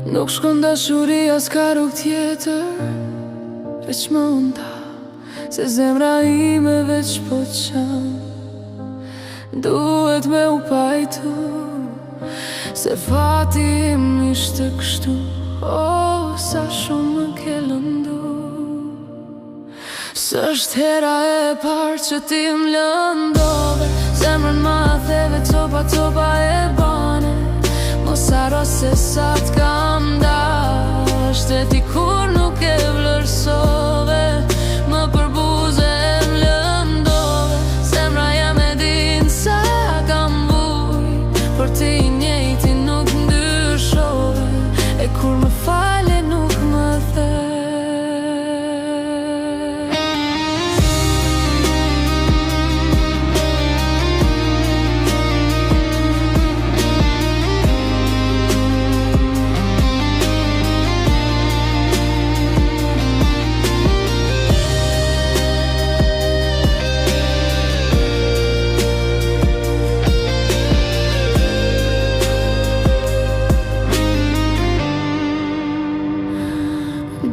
Nuk shkon dashuria s'ka rrug tjetër veç më nda, se zemra ime veç po qan. Duhet me u pajtu se fati im ishte kështu. O, sa shumë më ke lëndu. S'është hera e parë që ti m'lëndove, zemrën ma theve copa e bane. Mos haro se sa t'kam dasht e ti kur nuk e vlerësove. Më përbuze e m'lëndove, zemra jam e din sa kam vujt, por ti njejti nuk ndryshove, e kur më fale nuk më the.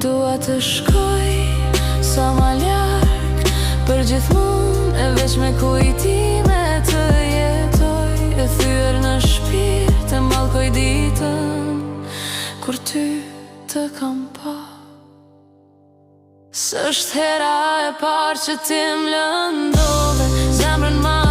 Dua të shkoj sa ma larg për gjithmonë, e veç me kujtime të jetoj, e thyer në shpirt e mallkoj ditën kur ty të kam pa. S'është hera e parë që ti m'lëndove, zemrën ma